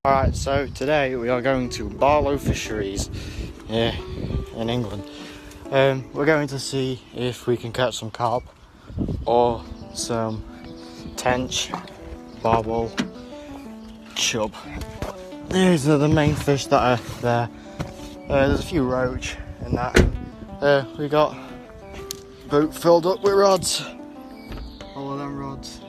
Alright, so today we are going to Barlow Fisheries here in England. We're going to see if we can catch some carp or some tench, barbel, chub. These are the main fish that are there. There's a few roach and that. We got boat filled up with rods, all of them rods.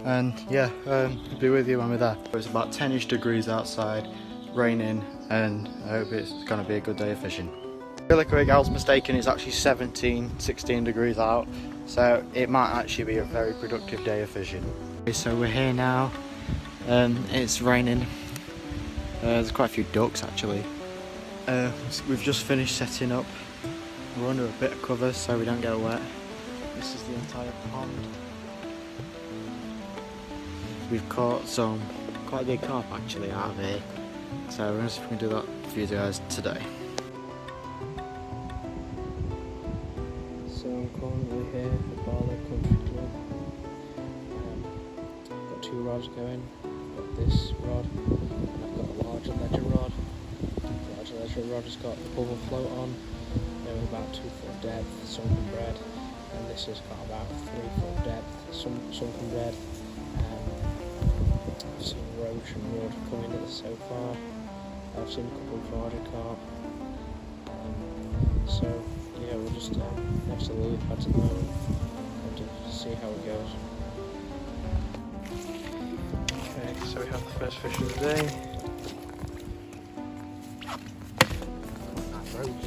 And yeah, I'll be with you when we're there. It's about 10ish degrees outside, raining, and I hope it's going to be a good day of fishing. Really quick, I was mistaken, it's actually 16 degrees out, so it might actually be a very productive day of fishing. Okay, so we're here now, it's raining. There's quite a few ducks actually. We've just finished setting up. We're under a bit of cover so we don't get wet. This is the entire pond. We've caught some quite big carp actually out of here, so we're going to see if we can do that for you guys today. So I'm currently here at Barlow Country Club. Got two rods going. I've got this rod and I've got a larger ledger rod. The larger ledger rod has got a bubble float on. They're about 2 foot depth, sunken bread, and this has got about 3 foot depth, sunken bread. I've seen roach and wood coming in so far. I've seen a couple of larger carp. So yeah, we'll just next to the lily pads at the moment and to see how it goes. Okay, so we have the first fish of the day. That roach.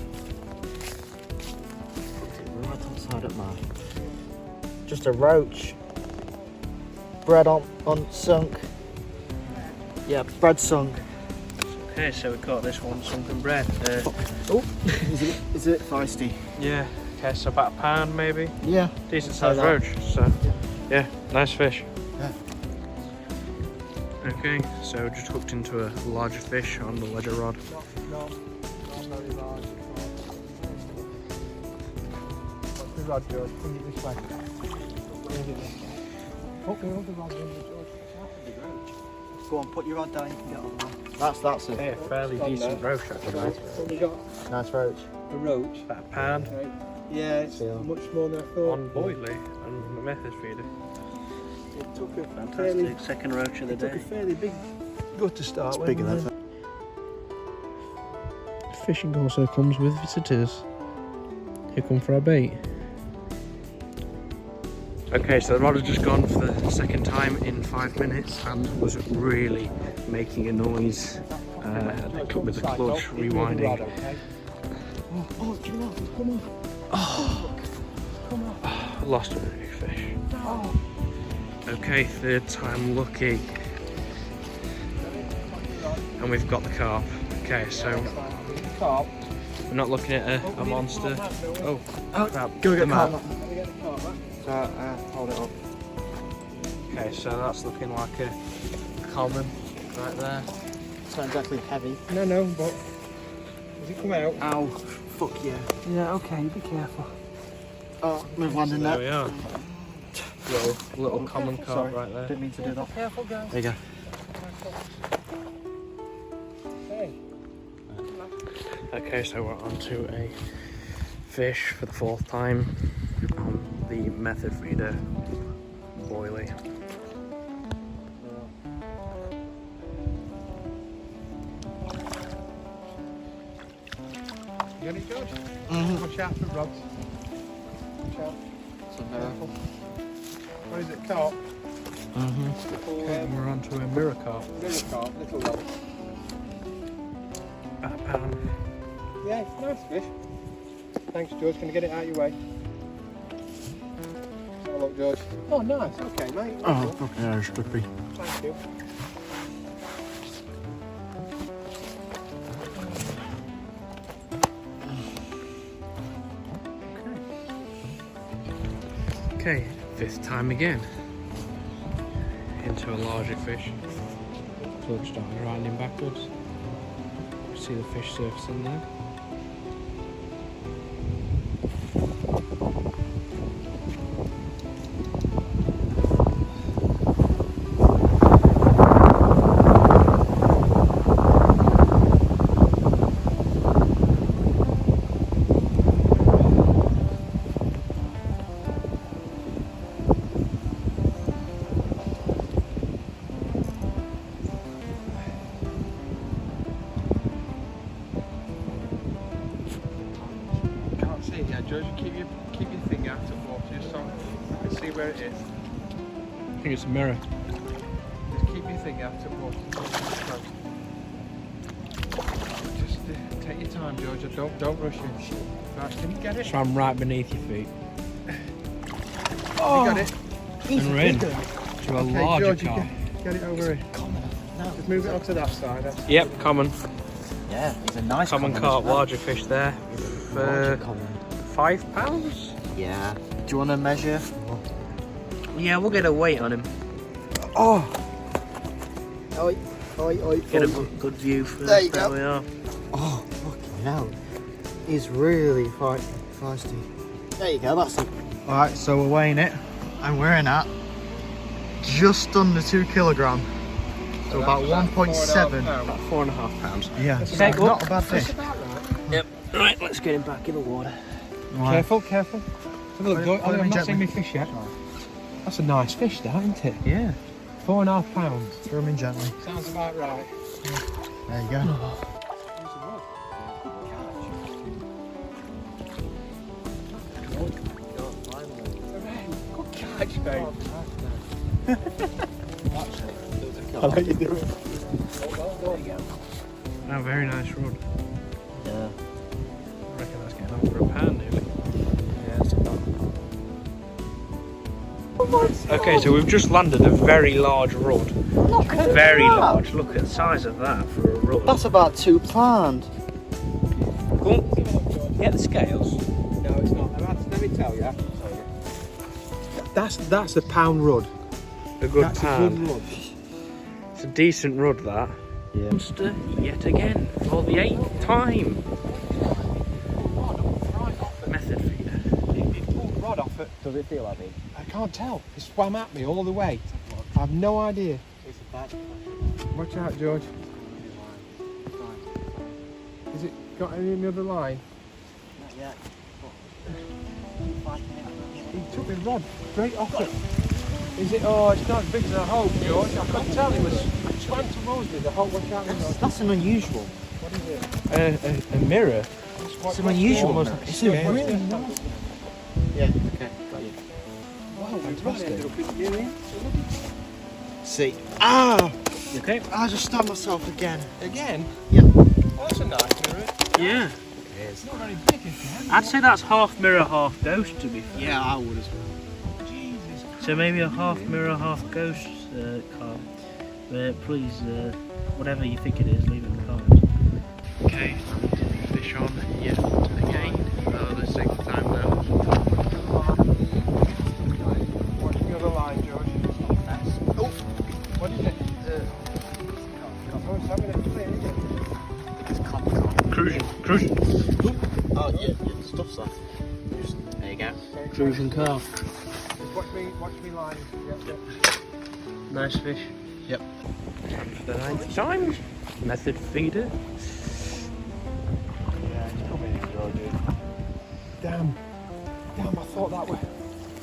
Right on side of mine. Just a roach. Bread on sunk. Yeah, bread sunk. Okay, so we caught this one, sunken bread. Oh, is it feisty? Yeah. Okay, so about a pound maybe. Yeah. Decent sized roach. So yeah, nice fish. Yeah. Okay, so just hooked into a larger fish on the ledger rod. Not very large. What's the rod, George? Bring it this way. Put the other rod in the George. Go on, put your rod down, you can get on that. That's it. Yeah, fairly decent roach actually. What we got? Nice roach. A roach? About a pound. Okay. Yeah, it's much more than I thought. On boilie and the method feeder. It took a fantastic second roach of the day. It took a fairly big gut to start with. It's bigger than that. Fishing also comes with visitors who come for our bait. Okay, so the rod has just gone for the second time in 5 minutes and was really making a noise with the clutch rewinding. Oh, come on. Oh, lost a big fish. Okay, third time lucky. And we've got the carp. Okay, so we're not looking at a monster. Oh, crap. Go get the carp. Hold it up. Okay, so that's looking like a common right there. It's not exactly heavy. No, but does it come out? Ow, fuck yeah. Yeah, okay, be careful. Oh, we've landed there. There we are. Little common carp right there. Didn't mean to do that. Careful, guys. There you go. Hey. Okay, so we're on to a fish for the 4th time on the method feeder boilie. You got any, George? Watch out for rods. Watch out. Careful. What is it, carp? Okay, we're on to a mirror carp. Mirror carp, little one. About a pound. Yeah, it's a nice fish. Thanks, George. Can you get it out of your way? Have a look, George. Oh, nice. Okay, mate. Oh, okay, there's Slippy. Thank you. Okay, 5th time again. Into a larger fish. Clutch starting grinding backwards. See the fish surface in there. George, keep your thing out of water just so I can see where it is. I think it's a mirror. Just keep your thing out of water. Just take your time, George. Don't rush it. Right, can you get it? So I'm right beneath your feet. Oh, you got it. And we're in to a Okay, larger George, carp. get it over here. Just move it onto that side. Yep, common. Yeah, he's a nice Common carp, larger fish there. Larger For common. £5? Yeah. Do you want to measure? Yeah, we'll get a weight on him. Oh! Oi, oi, oi. Get a good view first. There you go. We are. Oh, fucking hell. He's really feisty. There you go, that's it. Alright, so we're weighing it, and we're in at just under 2 kilogram. So about 1.7. About 4.5 pounds. Yeah, Okay, not a bad fish. Yep. Right, let's get him back in the water. Right. Careful, careful. Have a look, George. Put him in I've not gently. seen my fish yet. That's a nice fish, that, isn't it? Yeah. 4.5 pounds. Throw him in gently. Sounds about right. There you go. Good catch, mate. I'll let you do it. Oh, very nice rod. Yeah. I reckon that's getting over £1 nearly. Yeah, it's about. Okay, so we've just landed a very large rod. Look at Very that. large. Look at the size of that for a rod. That's about 2 pound. Go on. Get the scales. No, it's not. Let me tell you. That's a pound rod. A good That's pound. a good rod. It's a decent rod, that. Yeah. Monster yet again for the 8th time. Method feeder. It pulled the rod off it. Does it feel like me? I can't tell. It swam at me all the way. I have no idea. It's a bad Watch out, George. Has it got any other line? Not yet. He took the rod straight off it. Is it? Oh, it's not as big as I hoped, George. I couldn't tell. It was trying to roast me. The whole watch out. That's an unusual. What is it? A mirror. It's an unusual one. Almost It's like a a really mirror. nice. Yeah, okay, got you. Wow, fantastic. See. Ah! Okay. I just stabbed myself again. Again? Yep. Oh, that's a nice mirror. Yeah. It's not very big, is it? I'd say that's half mirror, half ghost, to be fair. Yeah, I would as well. Jesus. So maybe a half mirror, half ghost carp. Please, whatever you think it is, leave it in the comments. Okay, fish on yet again. Oh, let's take the time now. What's the other line, George? Oh! What is it? Oh, it's having a clear, isn't it? It's cop. Crucian. Oh, yeah, stuff's that. There you go. Crucian carp. Watch me line. Yep. Nice fish. Yep. Time for the 9th time. Method feeder. Yeah, it's coming in, George. Damn, I thought that way.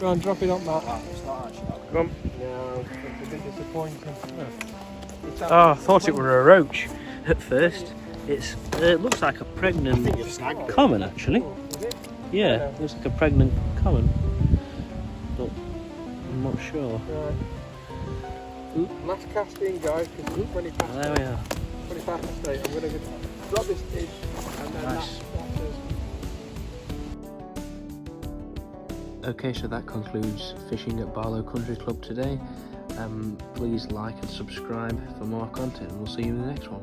Go on, drop it on, Matt. It's not actually that Come on. No, it's a bit disappointing. Oh, I thought it were a roach at first. It looks like a pregnant you've snagged it. common, actually. Is it? Yeah, looks like a pregnant common. But I'm not sure. Right. Last cast in, guys, because when he passed There we are. the state, I'm going to drop this fish and then Nice. that's Okay, so that concludes fishing at Barlow Country Club today. Please like and subscribe for more content, and we'll see you in the next one.